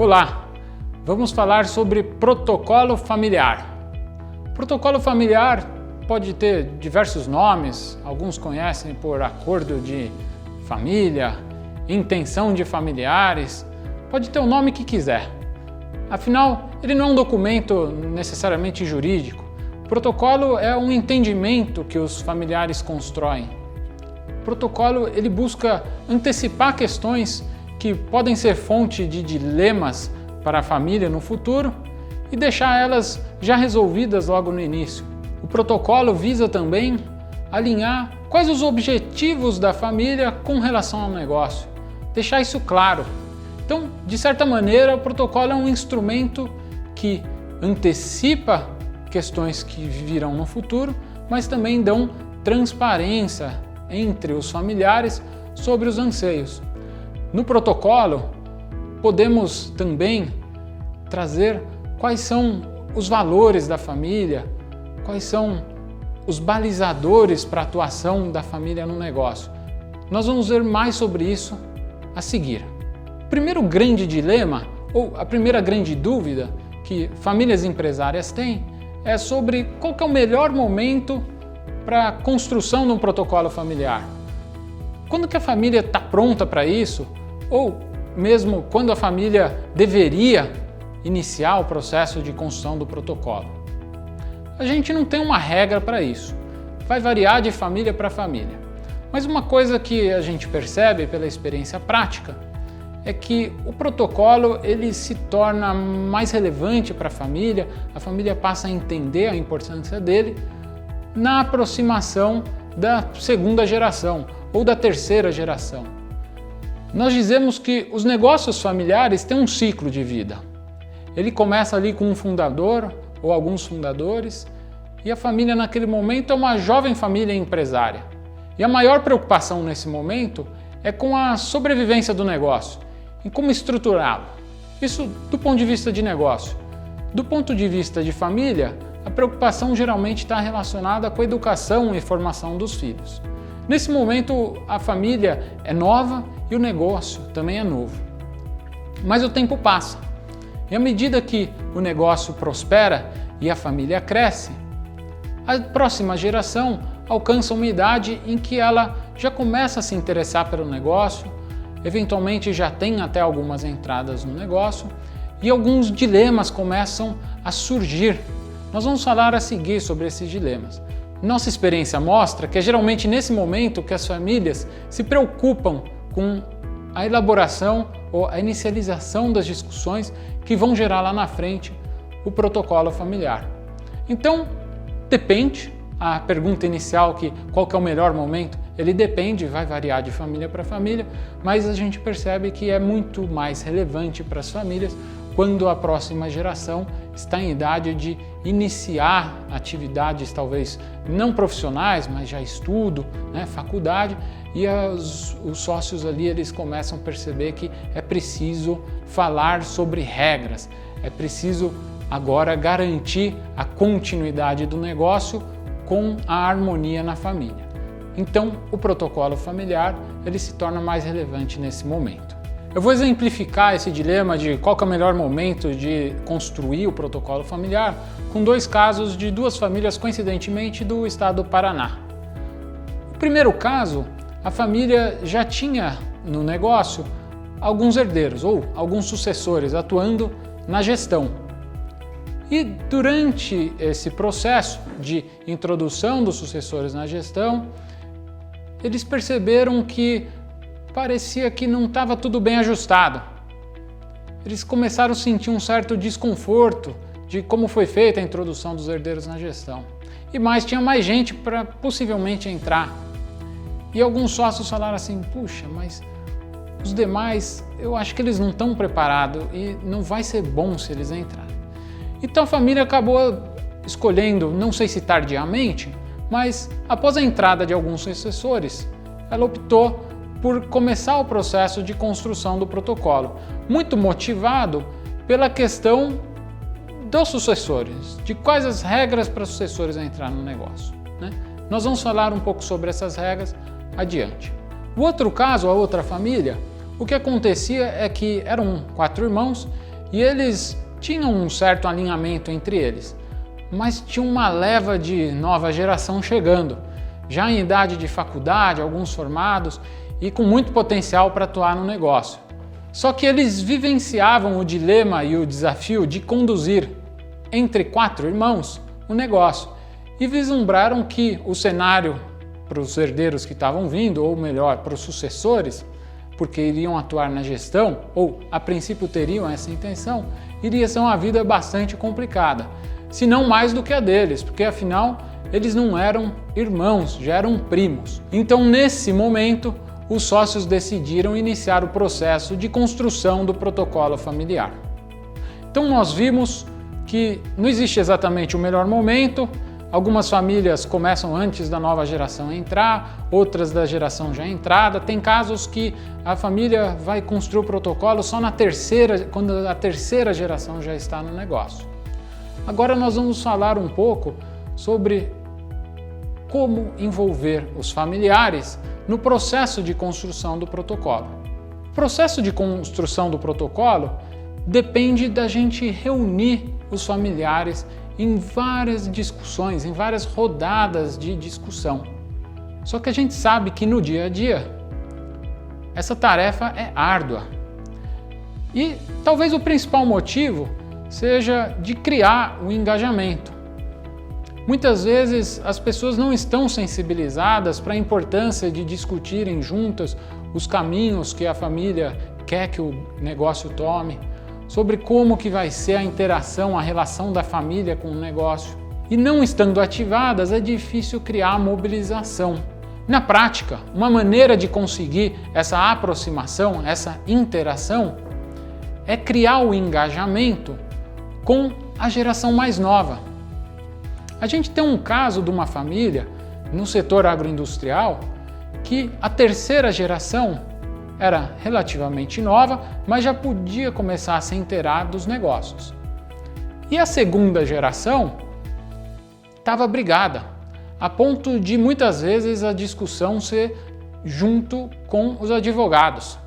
Olá, vamos falar sobre protocolo familiar. Protocolo familiar pode ter diversos nomes, alguns conhecem por acordo de família, intenção de familiares, pode ter o nome que quiser. Afinal, ele não é um documento necessariamente jurídico. O protocolo é um entendimento que os familiares constroem. O protocolo ele busca antecipar questões que podem ser fonte de dilemas para a família no futuro e deixar elas já resolvidas logo no início. O protocolo visa também alinhar quais os objetivos da família com relação ao negócio, deixar isso claro. Então, de certa maneira, o protocolo é um instrumento que antecipa questões que virão no futuro, mas também dão transparência entre os familiares sobre os anseios. No protocolo, podemos também trazer quais são os valores da família, quais são os balizadores para a atuação da família no negócio. Nós vamos ver mais sobre isso a seguir. O primeiro grande dilema, ou a primeira grande dúvida que famílias empresárias têm, é sobre qual que é o melhor momento para a construção de um protocolo familiar. Quando que a família está pronta para isso? Ou mesmo quando a família deveria iniciar o processo de construção do protocolo? A gente não tem uma regra para isso. Vai variar de família para família. Mas uma coisa que a gente percebe pela experiência prática é que o protocolo ele se torna mais relevante para a família passa a entender a importância dele na aproximação da segunda geração ou da terceira geração. Nós dizemos que os negócios familiares têm um ciclo de vida. Ele começa ali com um fundador ou alguns fundadores e a família naquele momento é uma jovem família empresária. E a maior preocupação nesse momento é com a sobrevivência do negócio e como estruturá-lo. Isso do ponto de vista de negócio. Do ponto de vista de família, a preocupação geralmente está relacionada com a educação e formação dos filhos. Nesse momento, a família é nova e o negócio também é novo. Mas o tempo passa e à medida que o negócio prospera e a família cresce, a próxima geração alcança uma idade em que ela já começa a se interessar pelo negócio, eventualmente já tem até algumas entradas no negócio e alguns dilemas começam a surgir. Nós vamos falar a seguir sobre esses dilemas. Nossa experiência mostra que é geralmente nesse momento que as famílias se preocupam com a elaboração ou a inicialização das discussões que vão gerar lá na frente o protocolo familiar. Então, depende, a pergunta inicial qual que é o melhor momento, ele depende, vai variar de família para família, mas a gente percebe que é muito mais relevante para as famílias quando a próxima geração está em idade de iniciar atividades talvez não profissionais, mas já estudo, faculdade, e os sócios ali eles começam a perceber que é preciso falar sobre regras, é preciso agora garantir a continuidade do negócio com a harmonia na família. Então, o protocolo familiar ele se torna mais relevante nesse momento. Eu vou exemplificar esse dilema de qual que é o melhor momento de construir o protocolo familiar com dois casos de duas famílias, coincidentemente, do estado do Paraná. No primeiro caso, a família já tinha no negócio alguns herdeiros ou alguns sucessores atuando na gestão. E durante esse processo de introdução dos sucessores na gestão, eles perceberam que parecia que não estava tudo bem ajustado. Eles começaram a sentir um certo desconforto de como foi feita a introdução dos herdeiros na gestão. E mais, tinha mais gente para possivelmente entrar. E alguns sócios falaram assim, puxa, mas os demais, eu acho que eles não estão preparados e não vai ser bom se eles entrarem. Então a família acabou escolhendo, não sei se tardiamente, mas após a entrada de alguns sucessores, ela optou por começar o processo de construção do protocolo, muito motivado pela questão dos sucessores, de quais as regras para os sucessores entrar no negócio. Nós vamos falar um pouco sobre essas regras adiante. O outro caso, a outra família, o que acontecia é que eram 4 irmãos e eles tinham um certo alinhamento entre eles, mas tinha uma leva de nova geração chegando, já em idade de faculdade, alguns formados e com muito potencial para atuar no negócio. Só que eles vivenciavam o dilema e o desafio de conduzir entre 4 irmãos o negócio e vislumbraram que o cenário para os herdeiros que estavam vindo, ou melhor, para os sucessores, porque iriam atuar na gestão, ou a princípio teriam essa intenção, iria ser uma vida bastante complicada, se não mais do que a deles, porque afinal eles não eram irmãos, já eram primos. Então, nesse momento, os sócios decidiram iniciar o processo de construção do protocolo familiar. Então, nós vimos que não existe exatamente o melhor momento. Algumas famílias começam antes da nova geração entrar, outras da geração já entrada. Tem casos que a família vai construir o protocolo só quando a terceira geração já está no negócio. Agora nós vamos falar um pouco sobre como envolver os familiares no processo de construção do protocolo. O processo de construção do protocolo depende da gente reunir os familiares em várias discussões, em várias rodadas de discussão. Só que a gente sabe que no dia a dia essa tarefa é árdua. E talvez o principal motivo seja de criar o engajamento. Muitas vezes as pessoas não estão sensibilizadas para a importância de discutirem juntas os caminhos que a família quer que o negócio tome, sobre como que vai ser a interação, a relação da família com o negócio. E não estando ativadas, é difícil criar a mobilização. Na prática, uma maneira de conseguir essa aproximação, essa interação, é criar o engajamento com a geração mais nova. A gente tem um caso de uma família no setor agroindustrial que a terceira geração era relativamente nova, mas já podia começar a se inteirar dos negócios. E a segunda geração estava brigada, a ponto de muitas vezes a discussão ser junto com os advogados.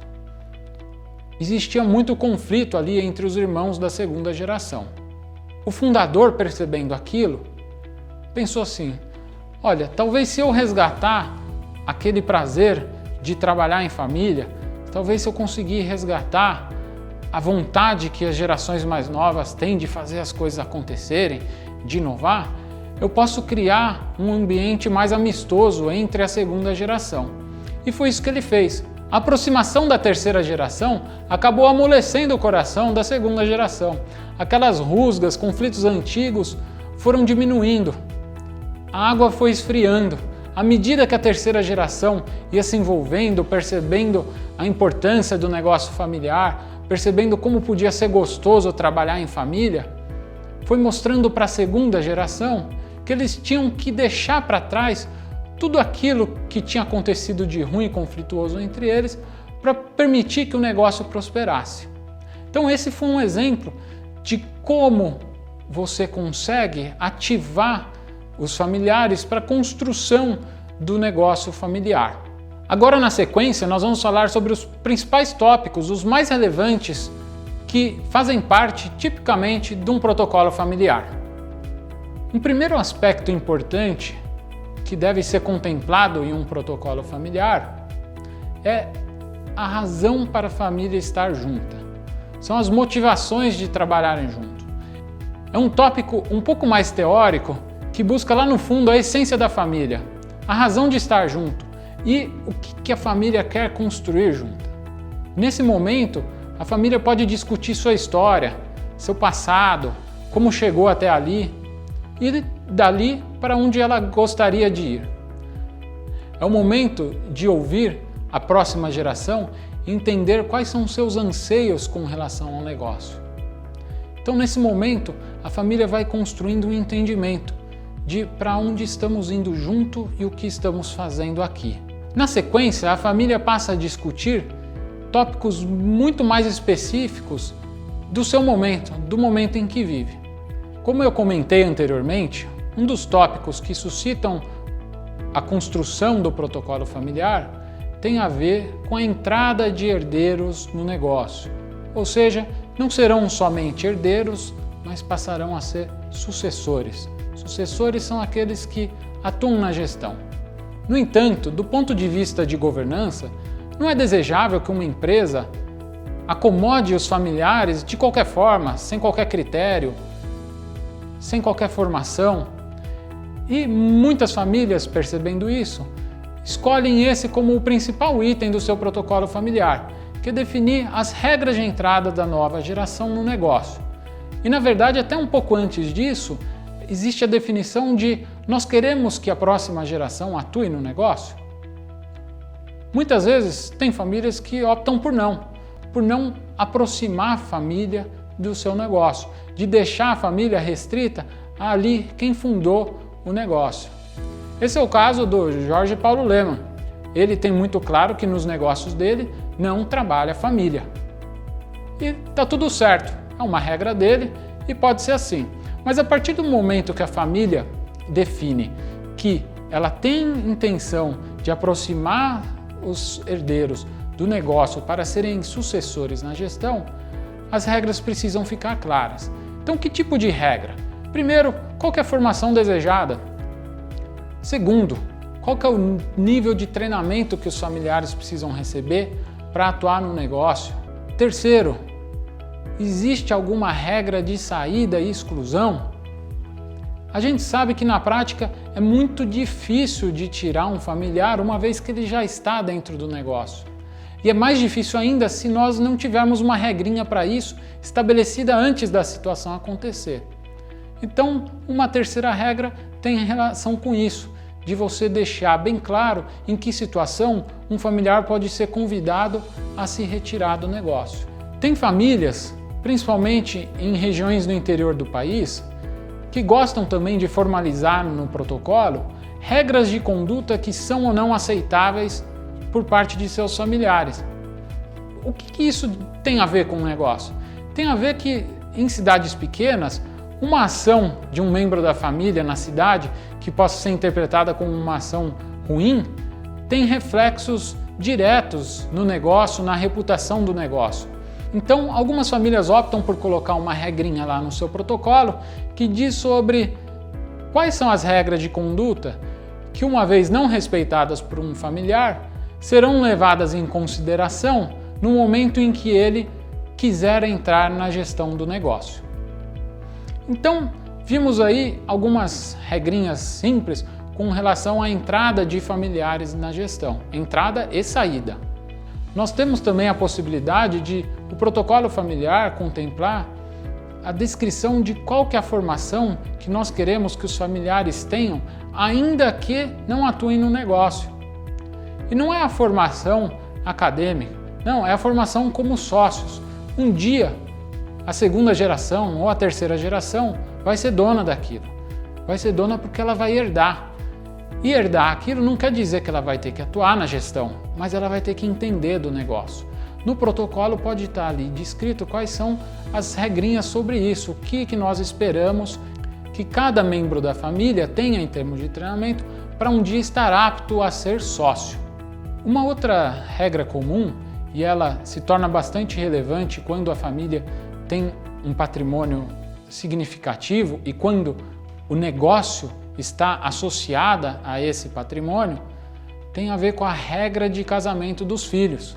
Existia muito conflito ali entre os irmãos da segunda geração. O fundador, percebendo aquilo, pensou assim: olha, talvez se eu resgatar aquele prazer de trabalhar em família, talvez se eu conseguir resgatar a vontade que as gerações mais novas têm de fazer as coisas acontecerem, de inovar, eu posso criar um ambiente mais amistoso entre a segunda geração. E foi isso que ele fez. A aproximação da terceira geração acabou amolecendo o coração da segunda geração. Aquelas rusgas, conflitos antigos foram diminuindo. A água foi esfriando. À medida que a terceira geração ia se envolvendo, percebendo a importância do negócio familiar, percebendo como podia ser gostoso trabalhar em família, foi mostrando para a segunda geração que eles tinham que deixar para trás tudo aquilo que tinha acontecido de ruim e conflituoso entre eles para permitir que o negócio prosperasse. Então esse foi um exemplo de como você consegue ativar os familiares para a construção do negócio familiar. Agora, na sequência, nós vamos falar sobre os principais tópicos, os mais relevantes, que fazem parte tipicamente de um protocolo familiar. Um primeiro aspecto importante que deve ser contemplado em um protocolo familiar é a razão para a família estar junta. São as motivações de trabalharem junto. É um tópico um pouco mais teórico que busca lá no fundo a essência da família, a razão de estar junto e o que a família quer construir junta. Nesse momento, a família pode discutir sua história, seu passado, como chegou até ali e dali para onde ela gostaria de ir. É o momento de ouvir a próxima geração e entender quais são seus anseios com relação ao negócio. Então, nesse momento, a família vai construindo um entendimento de para onde estamos indo junto e o que estamos fazendo aqui. Na sequência, a família passa a discutir tópicos muito mais específicos do seu momento, do momento em que vive. Como eu comentei anteriormente, um dos tópicos que suscitam a construção do protocolo familiar tem a ver com a entrada de herdeiros no negócio, ou seja, não serão somente herdeiros, mas passarão a ser sucessores. Sucessores são aqueles que atuam na gestão. No entanto, do ponto de vista de governança, não é desejável que uma empresa acomode os familiares de qualquer forma, sem qualquer critério, sem qualquer formação. E muitas famílias, percebendo isso, escolhem esse como o principal item do seu protocolo familiar, que é definir as regras de entrada da nova geração no negócio. E na verdade, até um pouco antes disso, existe a definição de nós queremos que a próxima geração atue no negócio? Muitas vezes tem famílias que optam por não aproximar a família do seu negócio, de deixar a família restrita a ali quem fundou o negócio. Esse é o caso do Jorge Paulo Lemann. Ele tem muito claro que nos negócios dele não trabalha a família. E tá tudo certo, é uma regra dele e pode ser assim. Mas a partir do momento que a família define que ela tem intenção de aproximar os herdeiros do negócio para serem sucessores na gestão, as regras precisam ficar claras. Então, que tipo de regra? Primeiro, qual que é a formação desejada? Segundo, qual que é o nível de treinamento que os familiares precisam receber para atuar no negócio? Terceiro, existe alguma regra de saída e exclusão? A gente sabe que na prática é muito difícil de tirar um familiar uma vez que ele já está dentro do negócio. E é mais difícil ainda se nós não tivermos uma regrinha para isso estabelecida antes da situação acontecer. Então, uma terceira regra tem relação com isso, de você deixar bem claro em que situação um familiar pode ser convidado a se retirar do negócio. Tem famílias, principalmente em regiões do interior do país, que gostam também de formalizar no protocolo regras de conduta que são ou não aceitáveis por parte de seus familiares. O que isso tem a ver com o negócio? Tem a ver que em cidades pequenas, uma ação de um membro da família na cidade que possa ser interpretada como uma ação ruim tem reflexos diretos no negócio, na reputação do negócio. Então, algumas famílias optam por colocar uma regrinha lá no seu protocolo que diz sobre quais são as regras de conduta que, uma vez não respeitadas por um familiar, serão levadas em consideração no momento em que ele quiser entrar na gestão do negócio. Então, vimos aí algumas regrinhas simples com relação à entrada de familiares na gestão, entrada e saída. Nós temos também a possibilidade de o protocolo familiar contemplar a descrição de qual que é a formação que nós queremos que os familiares tenham, ainda que não atuem no negócio. E não é a formação acadêmica, não, é a formação como sócios. Um dia, a segunda geração ou a terceira geração vai ser dona daquilo. Vai ser dona porque ela vai herdar. E herdar aquilo não quer dizer que ela vai ter que atuar na gestão, mas ela vai ter que entender do negócio. No protocolo pode estar ali descrito quais são as regrinhas sobre isso, o que nós esperamos que cada membro da família tenha em termos de treinamento para um dia estar apto a ser sócio. Uma outra regra comum, e ela se torna bastante relevante quando a família tem um patrimônio significativo e quando o negócio está associada a esse patrimônio, tem a ver com a regra de casamento dos filhos.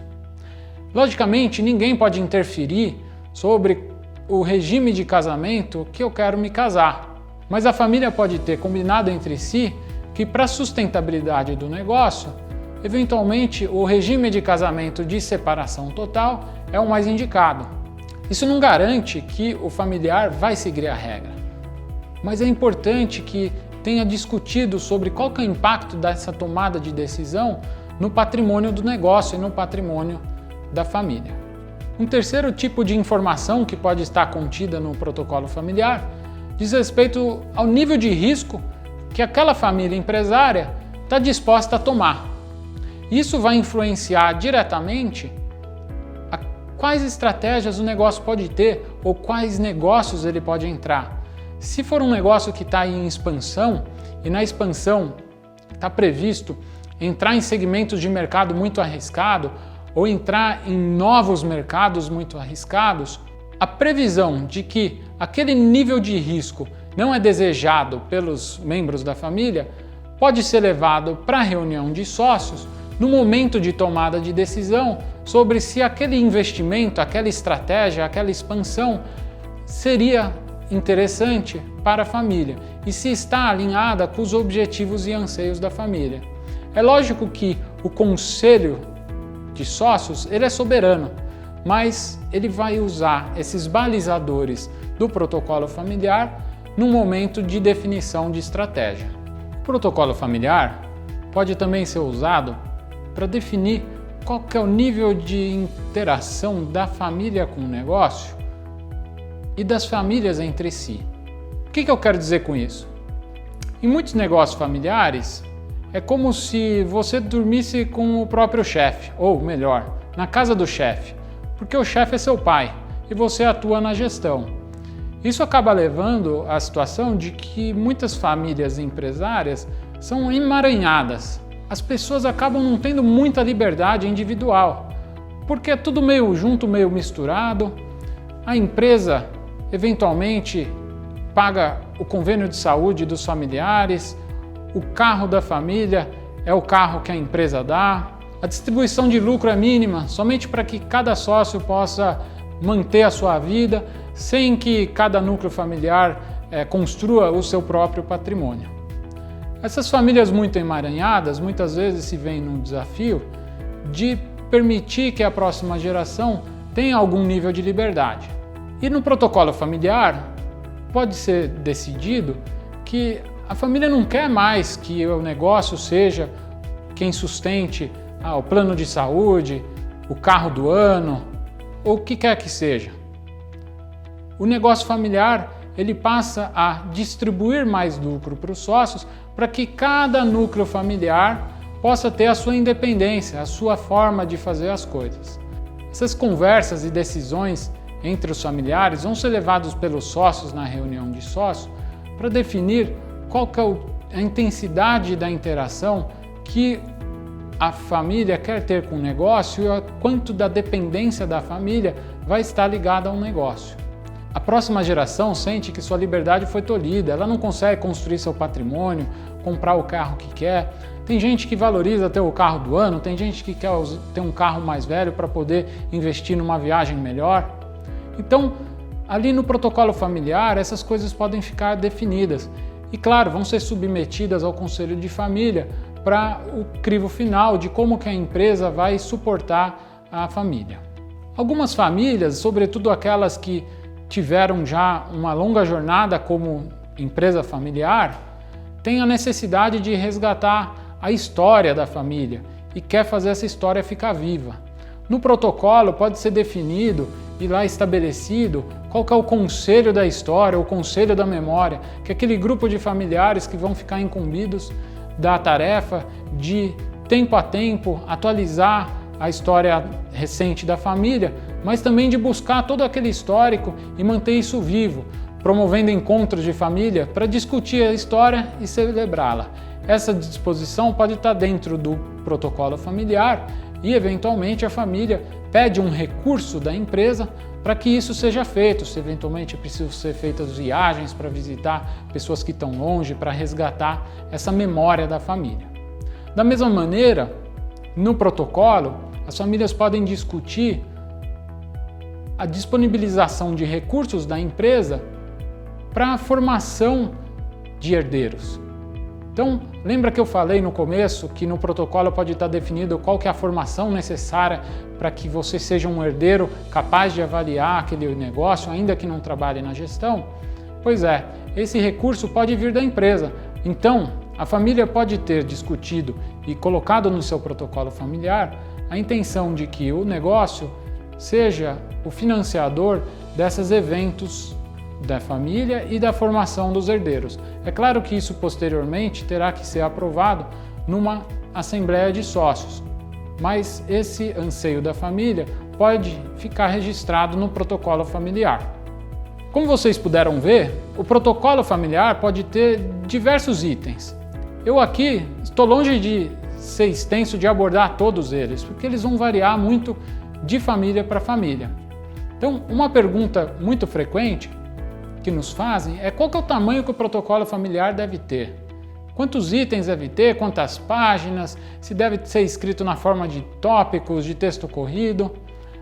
Logicamente, ninguém pode interferir sobre o regime de casamento que eu quero me casar, mas a família pode ter combinado entre si que, para a sustentabilidade do negócio, eventualmente o regime de casamento de separação total é o mais indicado. Isso não garante que o familiar vai seguir a regra, mas é importante que tenha discutido sobre qual que é o impacto dessa tomada de decisão no patrimônio do negócio e no patrimônio da família. Um terceiro tipo de informação que pode estar contida no protocolo familiar diz respeito ao nível de risco que aquela família empresária está disposta a tomar. Isso vai influenciar diretamente a quais estratégias o negócio pode ter ou quais negócios ele pode entrar. Se for um negócio que está em expansão e na expansão está previsto entrar em segmentos de mercado muito arriscado ou entrar em novos mercados muito arriscados, a previsão de que aquele nível de risco não é desejado pelos membros da família pode ser levado para a reunião de sócios no momento de tomada de decisão sobre se aquele investimento, aquela estratégia, aquela expansão seria interessante para a família e se está alinhada com os objetivos e anseios da família. É lógico que o conselho de sócios ele é soberano, mas ele vai usar esses balizadores do protocolo familiar no momento de definição de estratégia. O protocolo familiar pode também ser usado para definir qual que é o nível de interação da família com o negócio e das famílias entre si. O que eu quero dizer com isso? Em muitos negócios familiares, é como se você dormisse com o próprio chefe, ou melhor, na casa do chefe, porque o chefe é seu pai e você atua na gestão. Isso acaba levando à situação de que muitas famílias empresárias são emaranhadas. As pessoas acabam não tendo muita liberdade individual, porque é tudo meio junto, meio misturado. A empresa eventualmente paga o convênio de saúde dos familiares, o carro da família é o carro que a empresa dá, a distribuição de lucro é mínima, somente para que cada sócio possa manter a sua vida, sem que cada núcleo familiar construa o seu próprio patrimônio. Essas famílias muito emaranhadas muitas vezes se veem num desafio de permitir que a próxima geração tenha algum nível de liberdade. E no protocolo familiar pode ser decidido que a família não quer mais que o negócio seja quem sustente o plano de saúde, o carro do ano, ou o que quer que seja. O negócio familiar ele passa a distribuir mais lucro para os sócios para que cada núcleo familiar possa ter a sua independência, a sua forma de fazer as coisas. Essas conversas e decisões entre os familiares vão ser levados pelos sócios na reunião de sócios para definir qual que é a intensidade da interação que a família quer ter com o negócio e quanto da dependência da família vai estar ligada ao negócio. A próxima geração sente que sua liberdade foi tolhida, ela não consegue construir seu patrimônio, comprar o carro que quer. Tem gente que valoriza ter o carro do ano, tem gente que quer ter um carro mais velho para poder investir numa viagem melhor. Então, ali no protocolo familiar, essas coisas podem ficar definidas. E claro, vão ser submetidas ao conselho de família para o crivo final de como que a empresa vai suportar a família. Algumas famílias, sobretudo aquelas que tiveram já uma longa jornada como empresa familiar, têm a necessidade de resgatar a história da família e quer fazer essa história ficar viva. No protocolo pode ser definido e lá estabelecido qual que é o conselho da história, o conselho da memória, que é aquele grupo de familiares que vão ficar incumbidos da tarefa de tempo a tempo atualizar a história recente da família, mas também de buscar todo aquele histórico e manter isso vivo, promovendo encontros de família para discutir a história e celebrá-la. Essa disposição pode estar dentro do protocolo familiar e, eventualmente, a família pede um recurso da empresa para que isso seja feito, se eventualmente precisam ser feitas viagens para visitar pessoas que estão longe, para resgatar essa memória da família. Da mesma maneira, no protocolo, as famílias podem discutir a disponibilização de recursos da empresa para a formação de herdeiros. Então, lembra que eu falei no começo que no protocolo pode estar definido qual que é a formação necessária para que você seja um herdeiro capaz de avaliar aquele negócio, ainda que não trabalhe na gestão? Pois é, esse recurso pode vir da empresa. Então, a família pode ter discutido e colocado no seu protocolo familiar a intenção de que o negócio seja o financiador desses eventos da família e da formação dos herdeiros. É claro que isso posteriormente terá que ser aprovado numa assembleia de sócios, mas esse anseio da família pode ficar registrado no protocolo familiar. Como vocês puderam ver, o protocolo familiar pode ter diversos itens. Eu aqui estou longe de ser extenso de abordar todos eles, porque eles vão variar muito de família para família. Então, uma pergunta muito frequente que nos fazem é qual que é o tamanho que o protocolo familiar deve ter? Quantos itens deve ter, quantas páginas, se deve ser escrito na forma de tópicos, de texto corrido.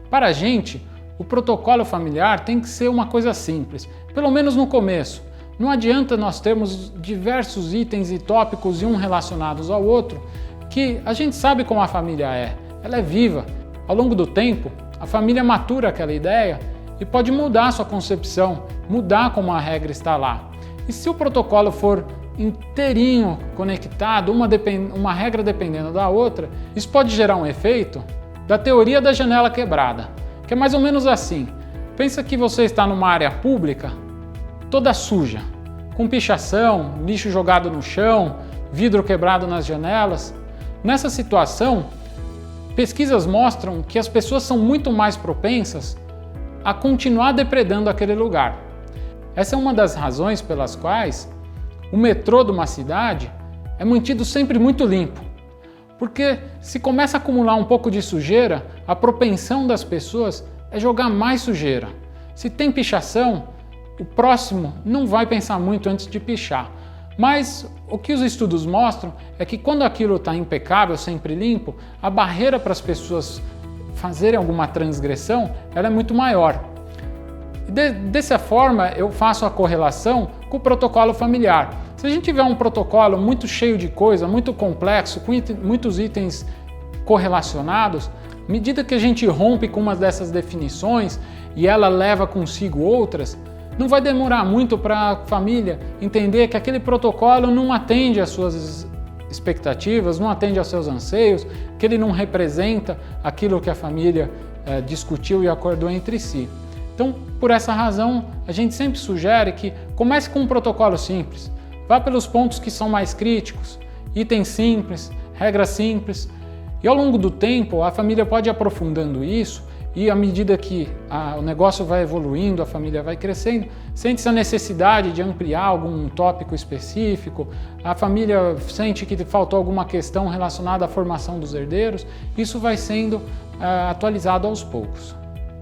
Para a gente, o protocolo familiar tem que ser uma coisa simples, pelo menos no começo. Não adianta nós termos diversos itens e tópicos e um relacionados ao outro, que a gente sabe como a família é, ela é viva. Ao longo do tempo, a família matura aquela ideia e pode mudar a sua concepção, mudar como a regra está lá. E se o protocolo for inteirinho conectado, uma regra dependendo da outra, isso pode gerar um efeito da teoria da janela quebrada, que é mais ou menos assim. Pensa que você está numa área pública toda suja, com pichação, lixo jogado no chão, vidro quebrado nas janelas. Nessa situação, pesquisas mostram que as pessoas são muito mais propensas a continuar depredando aquele lugar. Essa é uma das razões pelas quais o metrô de uma cidade é mantido sempre muito limpo. Porque se começa a acumular um pouco de sujeira, a propensão das pessoas é jogar mais sujeira. Se tem pichação, o próximo não vai pensar muito antes de pichar. Mas o que os estudos mostram é que quando aquilo está impecável, sempre limpo, a barreira para as pessoas fazerem alguma transgressão ela é muito maior. Dessa forma, eu faço a correlação com o protocolo familiar. Se a gente tiver um protocolo muito cheio de coisa, muito complexo, com muitos itens correlacionados, à medida que a gente rompe com uma dessas definições e ela leva consigo outras, não vai demorar muito para a família entender que aquele protocolo não atende às suas expectativas, não atende aos seus anseios, que ele não representa aquilo que a família discutiu e acordou entre si. Então, por essa razão, a gente sempre sugere que comece com um protocolo simples. Vá pelos pontos que são mais críticos, itens simples, regras simples. E ao longo do tempo, a família pode ir aprofundando isso e à medida que o negócio vai evoluindo, a família vai crescendo, sente-se a necessidade de ampliar algum tópico específico, a família sente que faltou alguma questão relacionada à formação dos herdeiros, isso vai sendo atualizado aos poucos.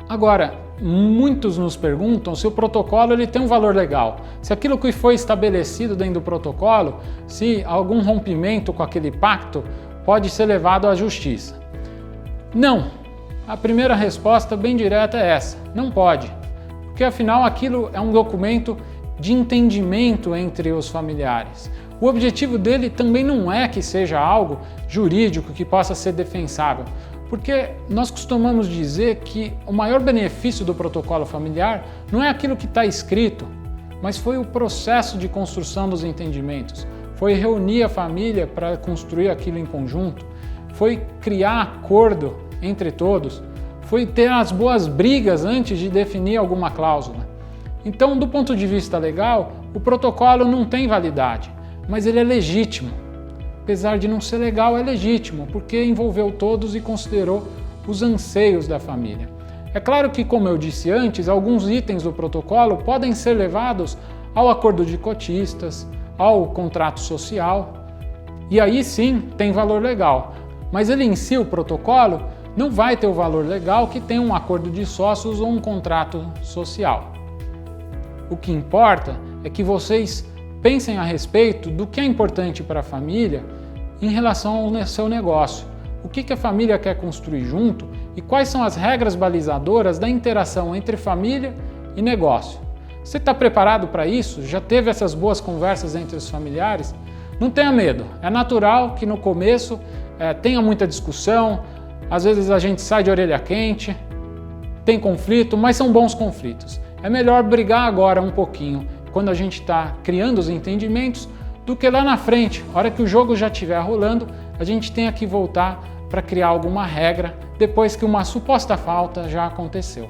Agora, muitos nos perguntam se o protocolo ele tem um valor legal, se aquilo que foi estabelecido dentro do protocolo, se algum rompimento com aquele pacto pode ser levado à justiça. Não, a primeira resposta bem direta é essa, não pode, porque afinal aquilo é um documento de entendimento entre os familiares. O objetivo dele também não é que seja algo jurídico que possa ser defensável, porque nós costumamos dizer que o maior benefício do protocolo familiar não é aquilo que está escrito, mas foi o processo de construção dos entendimentos, foi reunir a família para construir aquilo em conjunto, foi criar acordo entre todos, foi ter as boas brigas antes de definir alguma cláusula. Então, do ponto de vista legal, o protocolo não tem validade, mas ele é legítimo. Apesar de não ser legal, é legítimo, porque envolveu todos e considerou os anseios da família. É claro que, como eu disse antes, alguns itens do protocolo podem ser levados ao acordo de cotistas, ao contrato social, e aí sim tem valor legal. Mas ele em si, o protocolo, não vai ter o valor legal que tem um acordo de sócios ou um contrato social. O que importa é que vocês pensem a respeito do que é importante para a família em relação ao seu negócio. O que a família quer construir junto e quais são as regras balizadoras da interação entre família e negócio. Você está preparado para isso? Já teve essas boas conversas entre os familiares? Não tenha medo, é natural que no começo tenha muita discussão, às vezes a gente sai de orelha quente, tem conflito, mas são bons conflitos. É melhor brigar agora um pouquinho, quando a gente está criando os entendimentos, do que lá na frente, a hora que o jogo já estiver rolando, a gente tenha que voltar para criar alguma regra depois que uma suposta falta já aconteceu.